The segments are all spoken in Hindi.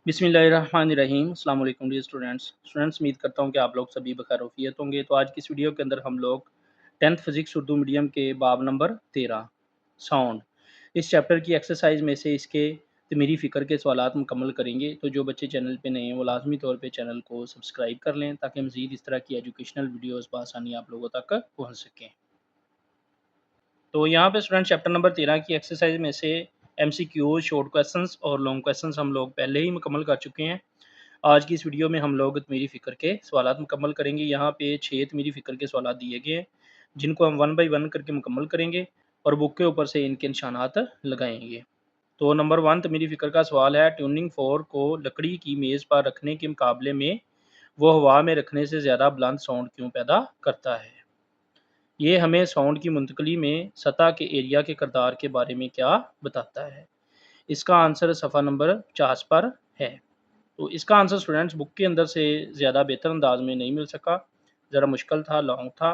बिस्मिल्लाहिर्रहमानिर्रहीम। अस्सलाम वालेकुम डियर स्टूडेंट्स, उम्मीद करता हूँ कि आप लोग सभी बखैर होंगे। तो आज की इस वीडियो के अंदर हम लोग 10th फिज़िक्स उर्दू मीडियम के बाब नंबर 13 साउंड इस चैप्टर की एक्सरसाइज में से इसके तमीरी फ़िक्र के सवालात मुकम्मल करेंगे। तो जो बच्चे चैनल पे नए हैं वो लाजमी तौर पे चैनल को सब्सक्राइब कर लें ताकि मज़ीद इस तरह की एजुकेशनल वीडियोज़ बआसानी आप लोगों तक पहुँच सकें। तो यहाँ पे स्टूडेंट चैप्टर नंबर 13 की एक्सरसाइज में से एमसीक्यू, शॉर्ट क्वेश्चंस और लॉन्ग क्वेश्चंस हम लोग पहले ही मुकम्मल कर चुके हैं। आज की इस वीडियो में हम लोग तमीरी फ़िक्र के सवालात मुकम्मल करेंगे। यहाँ पे 6 तमीरी फ़िक्र के सवालात दिए गए हैं जिनको हम वन बाई वन करके मुकम्मल करेंगे और बुक के ऊपर से इनके निशानात लगाएंगे। तो नंबर 1 तमीरी फ़िक्र का सवाल है, ट्यूनिंग फोर्क को लकड़ी की मेज़ पर रखने के मुकाबले में वो हवा में रखने से ज़्यादा बुलंद साउंड क्यों पैदा करता है? ये हमें साउंड की मुंतकली में सतह के एरिया के किरदार के बारे में क्या बताता है? इसका आंसर सफ़ा नंबर 50 पर है। तो इसका आंसर स्टूडेंट्स बुक के अंदर से ज़्यादा बेहतर अंदाज में नहीं मिल सका, ज़रा मुश्किल था, लॉन्ग था।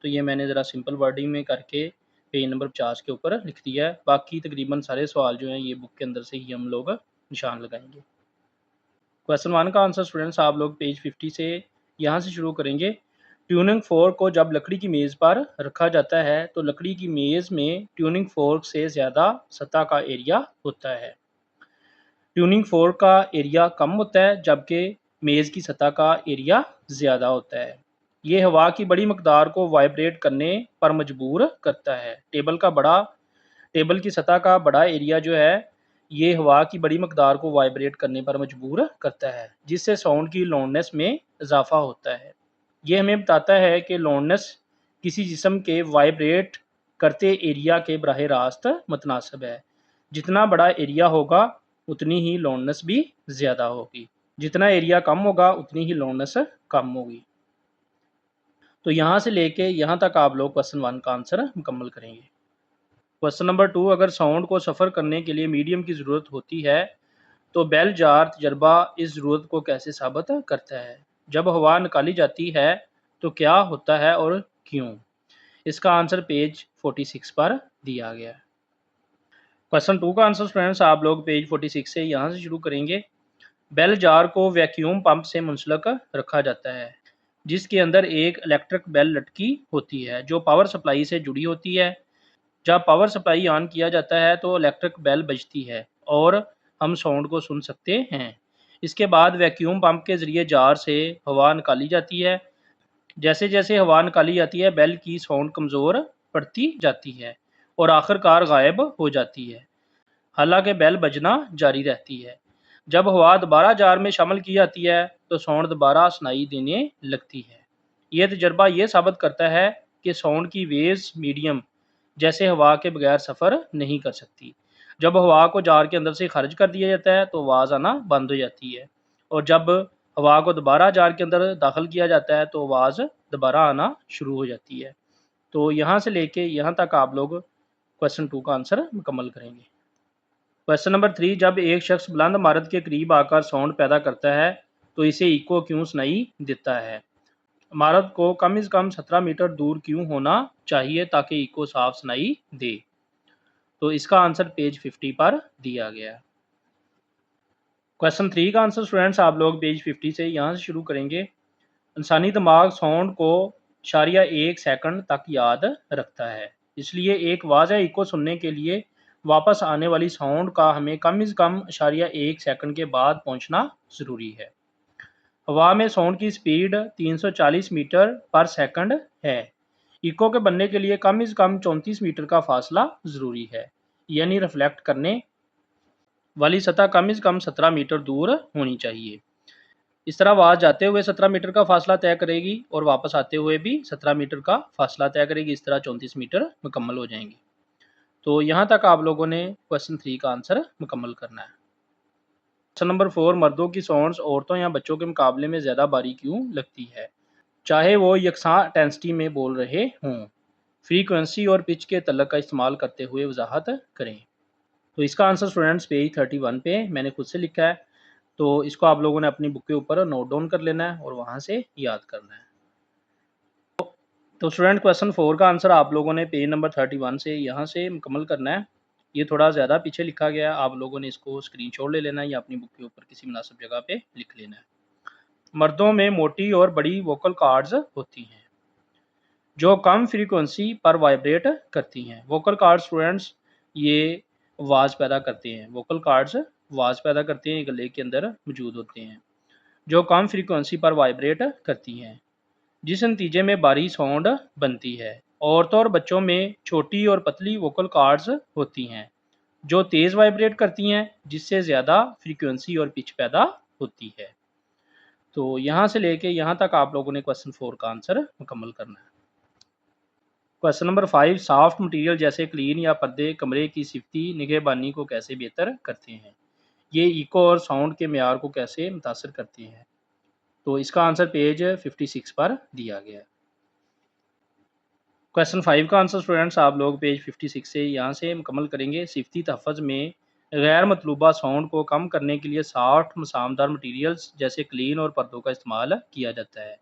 तो ये मैंने ज़रा सिंपल वर्डिंग में करके पेज नंबर 50 के ऊपर लिख दिया है। बाकी तकरीबन सारे सवाल जो हैं ये बुक के अंदर से ही हम लोग निशान लगाएंगे। क्वेश्चन 1 का आंसर स्टूडेंट्स आप लोग पेज 50 से यहाँ से शुरू करेंगे। ट्यूनिंग फोर्क को जब लकड़ी की मेज़ पर रखा जाता है तो लकड़ी की मेज़ में ट्यूनिंग फोर्क से ज़्यादा सतह का एरिया होता है। ट्यूनिंग फोर्क का एरिया कम होता है जबकि मेज़ की सतह का एरिया ज़्यादा होता है। ये हवा की बड़ी मकदार को वाइब्रेट करने पर मजबूर करता है। टेबल की सतह का बड़ा एरिया जो है ये हवा की बड़ी मकदार को वाइब्रेट करने पर मजबूर करता है जिससे साउंड की लाउडनेस में इजाफा होता है। ये हमें बताता है कि लाउडनेस किसी जिस्म के वाइब्रेट करते एरिया के बराह रास्त मुतनासिब है। जितना बड़ा एरिया होगा उतनी ही लाउडनेस भी ज़्यादा होगी, जितना एरिया कम होगा उतनी ही लाउडनेस कम होगी। तो यहाँ से लेके यहाँ तक आप लोग क्वेश्चन 1 का आंसर मुकम्मल करेंगे। क्वेश्चन नंबर 2, अगर साउंड को सफ़र करने के लिए मीडियम की ज़रूरत होती है तो बेल जार तजर्बा इस ज़रूरत को कैसे साबित करता है? जब हवा निकाली जाती है तो क्या होता है और क्यों? इसका आंसर पेज 46 पर दिया गया है। क्वेश्चन 2 का आंसर स्टूडेंट्स आप लोग पेज 46 से यहाँ से शुरू करेंगे। बेल जार को वैक्यूम पंप से मुंसलक रखा जाता है जिसके अंदर एक इलेक्ट्रिक बेल लटकी होती है जो पावर सप्लाई से जुड़ी होती है। जब पावर सप्लाई ऑन किया जाता है तो इलेक्ट्रिक बेल बजती है और हम साउंड को सुन सकते हैं। इसके बाद वैक्यूम पंप के ज़रिए जार से हवा निकाली जाती है। जैसे जैसे हवा निकाली जाती है बेल की साउंड कमज़ोर पड़ती जाती है और आखिरकार गायब हो जाती है, हालांकि बेल बजना जारी रहती है। जब हवा दोबारा जार में शामिल की जाती है तो साउंड दोबारा सुनाई देने लगती है। यह तजर्बा ये साबित करता है कि साउंड की वेव्स मीडियम जैसे हवा के बगैर सफ़र नहीं कर सकती। जब हवा को जार के अंदर से खारिज कर दिया जाता है तो आवाज़ आना बंद हो जाती है और जब हवा को दोबारा जार के अंदर दाखिल किया जाता है तो आवाज़ दोबारा आना शुरू हो जाती है। तो यहाँ से लेके यहाँ तक आप लोग क्वेश्चन 2 का आंसर मुकम्मल करेंगे। क्वेश्चन नंबर 3, जब एक शख्स बुलंद इमारत के करीब आकर साउंड पैदा करता है तो इसे इको क्यों सुनाई देता है? इमारत को कम से कम 17 मीटर दूर क्यों होना चाहिए ताकि इको साफ सुनाई दे? तो इसका आंसर पेज 50 पर दिया गया है। क्वेश्चन 3 का आंसर स्टूडेंट्स आप लोग पेज 50 से यहाँ से शुरू करेंगे। इंसानी दिमाग साउंड को 1 सेकंड तक याद रखता है, इसलिए एक वाज़ह इको सुनने के लिए वापस आने वाली साउंड का हमें कम से कम 1 सेकंड के बाद पहुँचना ज़रूरी है। हवा में साउंड की स्पीड 340 मीटर पर सेकंड है। इको के बनने के लिए कम से कम 34 मीटर का फासला ज़रूरी है, यानी रिफ्लेक्ट करने वाली सतह कम से कम 17 मीटर दूर होनी चाहिए। इस तरह आवाज़ जाते हुए 17 मीटर का फासला तय करेगी और वापस आते हुए भी 17 मीटर का फासला तय करेगी। इस तरह 34 मीटर मुकम्मल हो जाएंगे। तो यहाँ तक आप लोगों ने क्वेश्चन 3 का आंसर मुकम्मल करना है। क्वेश्चन नंबर 4, मर्दों की साउंड्स औरतों या बच्चों के मुकाबले में ज़्यादा भारी क्यों लगती है, चाहे वो यकसा इंटेंसिटी में बोल रहे हों? फ्रीक्वेंसी और पिच के तलक का इस्तेमाल करते हुए वजाहत करें। तो इसका आंसर स्टूडेंट्स पेज 31 पे मैंने खुद से लिखा है, तो इसको आप लोगों ने अपनी बुक के ऊपर नोट डाउन कर लेना है और वहाँ से याद करना है। तो स्टूडेंट क्वेश्चन 4 का आंसर आप लोगों ने पेज नंबर 31 से यहाँ से मुकम्मल करना है। ये थोड़ा ज़्यादा पीछे लिखा गया है, आप लोगों ने इसको स्क्रीनशॉट ले लेना है या अपनी बुक के ऊपर किसी मुनासिब जगह पे लिख लेना है। मर्दों में मोटी और बड़ी वोकल कॉर्ड्स होती हैं जो कम फ्रीक्वेंसी पर वाइब्रेट करती हैं। वोकल कॉर्ड स्टूडेंट्स ये आवाज़ पैदा करते हैं। वोकल कॉर्ड्स आवाज़ पैदा करते हैं, गले के अंदर मौजूद होते हैं जो कम फ्रीक्वेंसी पर वाइब्रेट करती हैं, जिस नतीजे में बारी साउंड बनती है। औरतों और बच्चों में छोटी और पतली वोकल कॉर्ड्स होती हैं जो तेज़ वाइब्रेट करती हैं, जिससे ज़्यादा फ्रीक्वेंसी और पिच पैदा होती है। तो यहाँ से लेके यहाँ तक आप लोगों ने क्वेश्चन 4 का आंसर मुकम्मल करना है। क्वेश्चन नंबर 5, सॉफ्ट मटेरियल जैसे क्लीन या पर्दे कमरे की सिफ्ती निगहबानी को कैसे बेहतर करते हैं? ये इको और साउंड के मेयार को कैसे मुतासर करते हैं? तो इसका आंसर पेज 56 पर दिया गया है। क्वेश्चन 5 का आंसर स्टूडेंट्स आप लोग पेज 56 से यहाँ से मुकम्मल करेंगे। सिफ्ती तहफ़्फ़ुज़ में गैर मतलूबा साउंड को कम करने के लिए सॉफ्ट मसामदार मटीरियल्स जैसे क्लीन और पर्दों का इस्तेमाल किया जाता है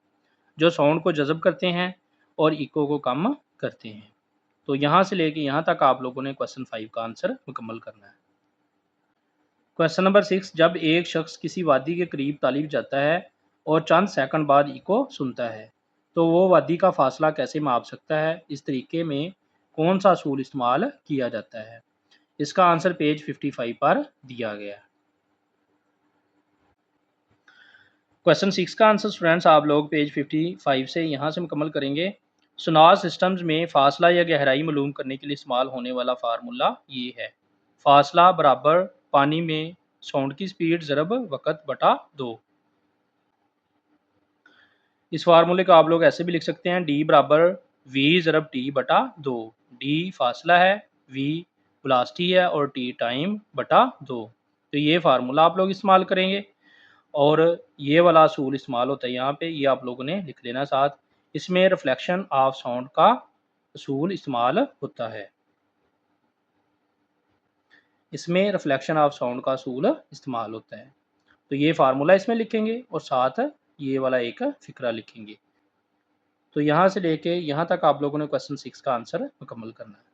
जो साउंड को जज़ब करते हैं और इको को कम करते हैं। तो यहाँ से लेके यहाँ तक आप लोगों ने क्वेश्चन 5 का आंसर मुकम्मल करना है। क्वेश्चन नंबर 6, जब एक शख्स किसी वादी के करीब तालीब जाता है और चंद सेकंड बाद इको सुनता है तो वो वादी का फासला कैसे माप सकता है? इस तरीके में कौन सा असूल इस्तेमाल किया जाता है? इसका आंसर पेज 55 पर दिया गया है। क्वेश्चन 6 का आंसर स्टूडेंट्स आप लोग पेज 55 से यहाँ से मुकम्मल करेंगे। सोनार सिस्टम्स में फासला या गहराई मालूम करने के लिए इस्तेमाल होने वाला फार्मूला ये है। फासला बराबर पानी में साउंड की स्पीड ज़रब वक़्त बटा 2। इस फार्मूले को आप लोग ऐसे भी लिख सकते हैं, डी बराबर वी ज़रब टी बटा 2। डी फासला है, वी वेलोसिटी है और टी टाइम बटा 2। तो ये फार्मूला आप लोग इस्तेमाल करेंगे और ये वाला असूल इस्तेमाल होता है यहाँ पे, ये आप लोगों ने लिख लेना साथ। इसमें रिफ्लेक्शन ऑफ साउंड का असूल इस्तेमाल होता है। इसमें रिफ्लेक्शन ऑफ साउंड का असूल इस्तेमाल होता है। तो ये फार्मूला इसमें लिखेंगे और साथ ये वाला एक फ़िक्रा लिखेंगे। तो यहाँ से लेके यहाँ तक आप लोगों ने क्वेश्चन 6 का आंसर मुकम्मल करना है।